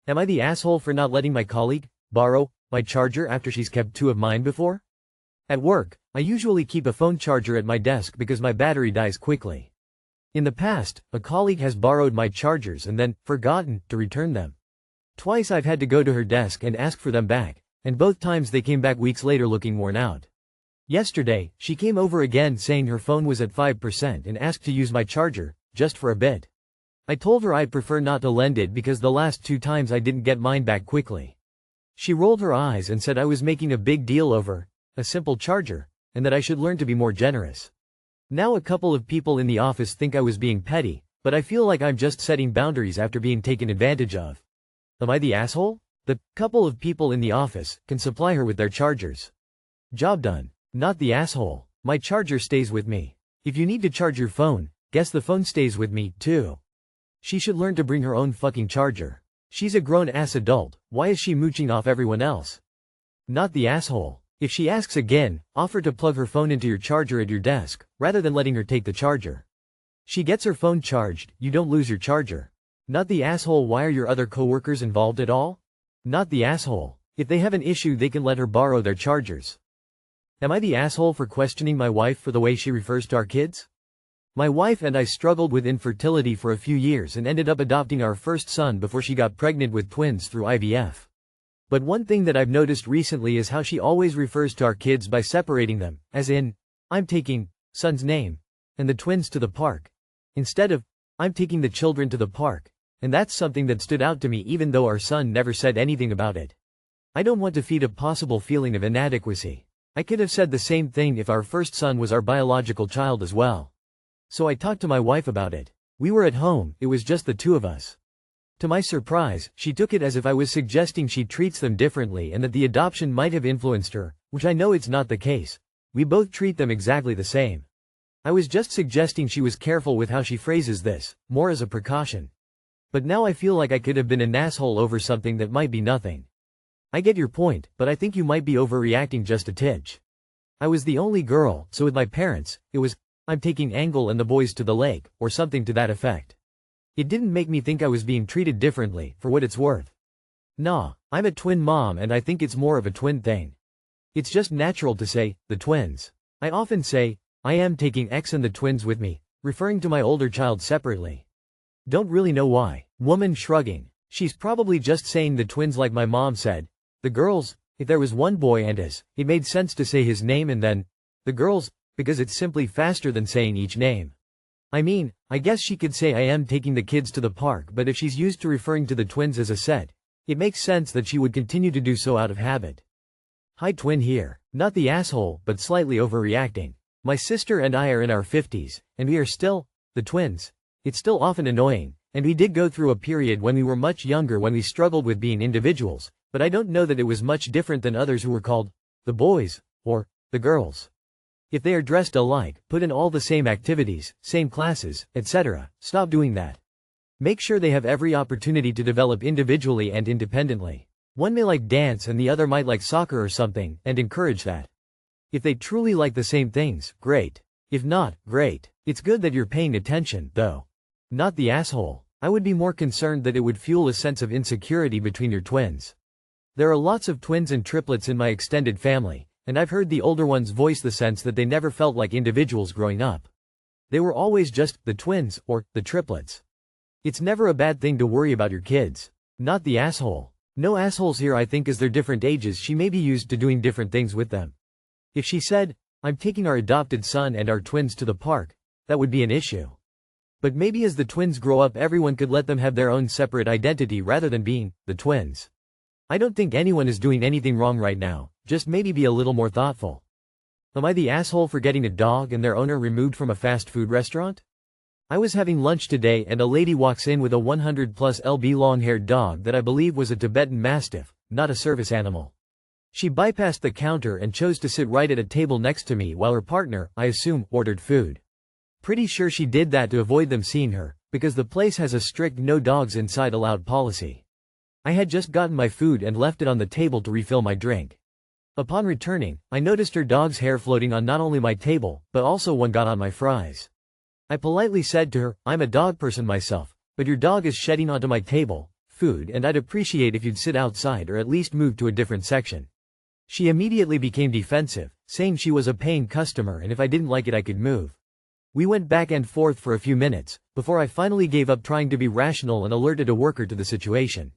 Am I the asshole for not letting my colleague borrow my charger after she's kept two of mine before? At work, I usually keep a phone charger at my desk because my battery dies quickly. In the past, a colleague has borrowed my chargers and then forgotten to return them. Twice I've had to go to her desk and ask for them back, and both times they came back weeks later looking worn out. Yesterday, she came over again saying her phone was at 5% and asked to use my charger, just for a bit. I told her I'd prefer not to lend it because the last two times I didn't get mine back quickly. She rolled her eyes and said I was making a big deal over a simple charger, and that I should learn to be more generous. Now a couple of people in the office think I was being petty, but I feel like I'm just setting boundaries after being taken advantage of. Am I the asshole? The couple of people in the office can supply her with their chargers. Job done. Not the asshole. My charger stays with me. If you need to charge your phone, guess the phone stays with me, too. She should learn to bring her own fucking charger. She's a grown-ass adult, why is she mooching off everyone else? Not the asshole. If she asks again, offer to plug her phone into your charger at your desk, rather than letting her take the charger. She gets her phone charged, you don't lose your charger. Not the asshole. Why are your other coworkers involved at all? Not the asshole. If they have an issue they can let her borrow their chargers. Am I the asshole for questioning my wife for the way she refers to our kids? My wife and I struggled with infertility for a few years and ended up adopting our first son before she got pregnant with twins through IVF. But one thing that I've noticed recently is how she always refers to our kids by separating them, as in, I'm taking son's name and the twins to the park, instead of, I'm taking the children to the park, and that's something that stood out to me even though our son never said anything about it. I don't want to feed a possible feeling of inadequacy. I could have said the same thing if our first son was our biological child as well. So I talked to my wife about it. We were at home, it was just the two of us. To my surprise, she took it as if I was suggesting she treats them differently and that the adoption might have influenced her, which I know it's not the case. We both treat them exactly the same. I was just suggesting she was careful with how she phrases this, more as a precaution. But now I feel like I could have been an asshole over something that might be nothing. I get your point, but I think you might be overreacting just a titch. I was the only girl, so with my parents, it was, I'm taking Angle and the boys to the lake, or something to that effect. It didn't make me think I was being treated differently, for what it's worth. Nah, I'm a twin mom and I think it's more of a twin thing. It's just natural to say, the twins. I often say, I am taking X and the twins with me, referring to my older child separately. Don't really know why. Woman shrugging. She's probably just saying the twins like my mom said. The girls, if there was one boy and it made sense to say his name and then, the girls, because it's simply faster than saying each name. I mean, I guess she could say I am taking the kids to the park, but if she's used to referring to the twins as a set, it makes sense that she would continue to do so out of habit. Hi twin here. Not the asshole, but slightly overreacting. My sister and I are in our 50s, and we are still, the twins. It's still often annoying, and we did go through a period when we were much younger when we struggled with being individuals, but I don't know that it was much different than others who were called the boys, or the girls. If they are dressed alike, put in all the same activities, same classes, etc., stop doing that. Make sure they have every opportunity to develop individually and independently. One may like dance and the other might like soccer or something, and encourage that. If they truly like the same things, great. If not, great. It's good that you're paying attention, though. Not the asshole. I would be more concerned that it would fuel a sense of insecurity between your twins. There are lots of twins and triplets in my extended family, and I've heard the older ones voice the sense that they never felt like individuals growing up. They were always just the twins, or the triplets. It's never a bad thing to worry about your kids. Not the asshole. No assholes here. I think as they're different ages she may be used to doing different things with them. If she said, I'm taking our adopted son and our twins to the park, that would be an issue. But maybe as the twins grow up everyone could let them have their own separate identity rather than being the twins. I don't think anyone is doing anything wrong right now, just maybe be a little more thoughtful. Am I the asshole for getting a dog and their owner removed from a fast food restaurant? I was having lunch today and a lady walks in with a 100+ lb long-haired dog that I believe was a Tibetan Mastiff, not a service animal. She bypassed the counter and chose to sit right at a table next to me while her partner, I assume, ordered food. Pretty sure she did that to avoid them seeing her, because the place has a strict no dogs inside allowed policy. I had just gotten my food and left it on the table to refill my drink. Upon returning, I noticed her dog's hair floating on not only my table, but also one got on my fries. I politely said to her, I'm a dog person myself, but your dog is shedding onto my table, food, and I'd appreciate if you'd sit outside or at least move to a different section. She immediately became defensive, saying she was a paying customer and if I didn't like it I could move. We went back and forth for a few minutes, before I finally gave up trying to be rational and alerted a worker to the situation.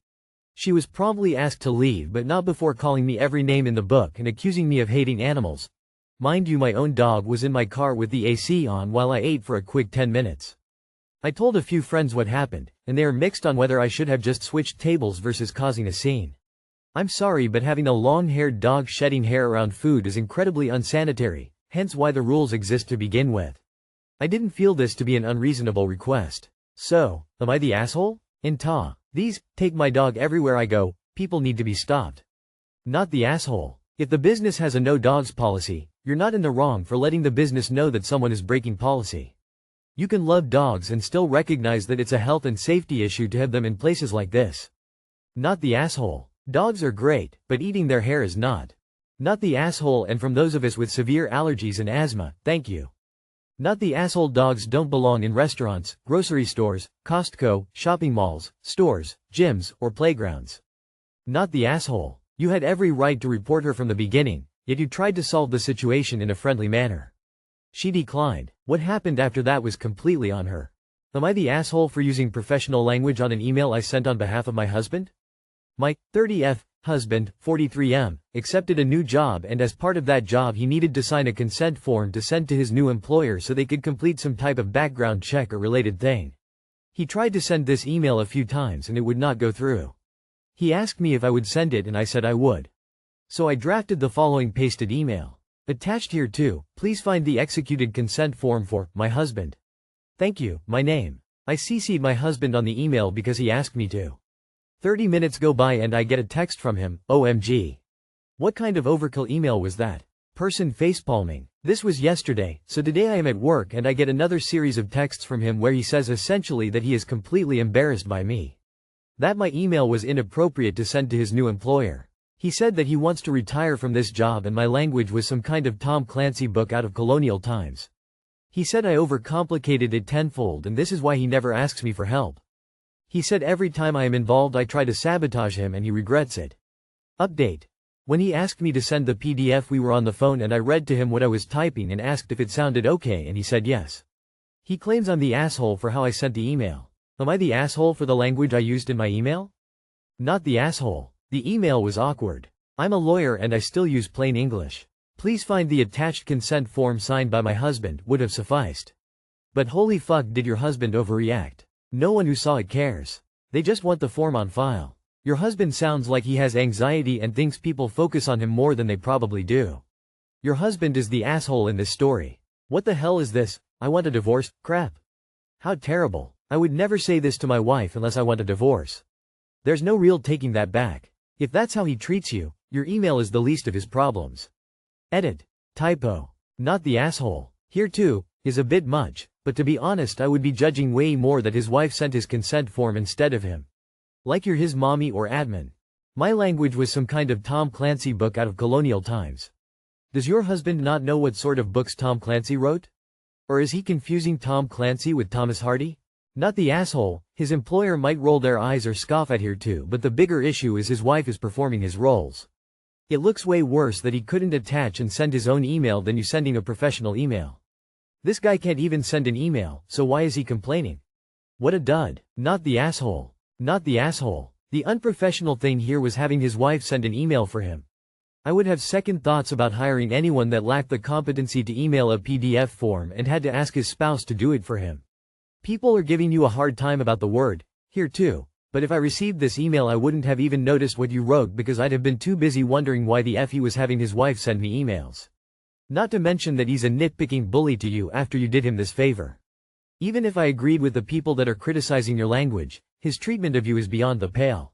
She was promptly asked to leave but not before calling me every name in the book and accusing me of hating animals. Mind you, my own dog was in my car with the AC on while I ate for a quick 10 minutes. I told a few friends what happened, and they are mixed on whether I should have just switched tables versus causing a scene. I'm sorry, but having a long-haired dog shedding hair around food is incredibly unsanitary, hence why the rules exist to begin with. I didn't feel this to be an unreasonable request. So, am I the asshole? These take my dog everywhere I go, people need to be stopped. Not the asshole. If the business has a no dogs policy, you're not in the wrong for letting the business know that someone is breaking policy. You can love dogs and still recognize that it's a health and safety issue to have them in places like this. Not the asshole. Dogs are great, but eating their hair is not. Not the asshole, and from those of us with severe allergies and asthma, thank you. Not the asshole. Dogs don't belong in restaurants, grocery stores, Costco, shopping malls, stores, gyms, or playgrounds. Not the asshole. You had every right to report her from the beginning, yet you tried to solve the situation in a friendly manner. She declined. What happened after that was completely on her. Am I the asshole for using professional language on an email I sent on behalf of my husband? My 30th husband, 43M, accepted a new job, and as part of that job he needed to sign a consent form to send to his new employer so they could complete some type of background check or related thing. He tried to send this email a few times and it would not go through. He asked me if I would send it and I said I would. So I drafted the following pasted email. Attached here too, please find the executed consent form for my husband. Thank you, my name. I CC'd my husband on the email because he asked me to. 30 minutes go by and I get a text from him, OMG. What kind of overkill email was that? Person facepalming. This was yesterday, so today I am at work and I get another series of texts from him where he says essentially that he is completely embarrassed by me. That my email was inappropriate to send to his new employer. He said that he wants to retire from this job and my language was some kind of Tom Clancy book out of colonial times. He said I overcomplicated it tenfold and this is why he never asks me for help. He said every time I am involved I try to sabotage him and he regrets it. Update. When he asked me to send the PDF we were on the phone and I read to him what I was typing and asked if it sounded okay and he said yes. He claims I'm the asshole for how I sent the email. Am I the asshole for the language I used in my email? Not the asshole. The email was awkward. I'm a lawyer and I still use plain English. Please find the attached consent form signed by my husband would have sufficed. But holy fuck, did your husband overreact? No one who saw it cares. They just want the form on file. Your husband sounds like he has anxiety and thinks people focus on him more than they probably do. Your husband is the asshole in this story. What the hell is this? I want a divorce? Crap. How terrible. I would never say this to my wife unless I want a divorce. There's no real taking that back. If that's how he treats you, your email is the least of his problems. Edit. Typo. Not the asshole. Here too, is a bit much. But to be honest, I would be judging way more that his wife sent his consent form instead of him. Like you're his mommy or admin. My language was some kind of Tom Clancy book out of colonial times. Does your husband not know what sort of books Tom Clancy wrote? Or is he confusing Tom Clancy with Thomas Hardy? Not the asshole. His employer might roll their eyes or scoff at here too, but the bigger issue is his wife is performing his roles. It looks way worse that he couldn't attach and send his own email than you sending a professional email. This guy can't even send an email, so why is he complaining? What a dud. Not the asshole. Not the asshole. The unprofessional thing here was having his wife send an email for him. I would have second thoughts about hiring anyone that lacked the competency to email a PDF form and had to ask his spouse to do it for him. People are giving you a hard time about the word, here too, but if I received this email I wouldn't have even noticed what you wrote because I'd have been too busy wondering why the F he was having his wife send me emails. Not to mention that he's a nitpicking bully to you after you did him this favor. Even if I agreed with the people that are criticizing your language, his treatment of you is beyond the pale.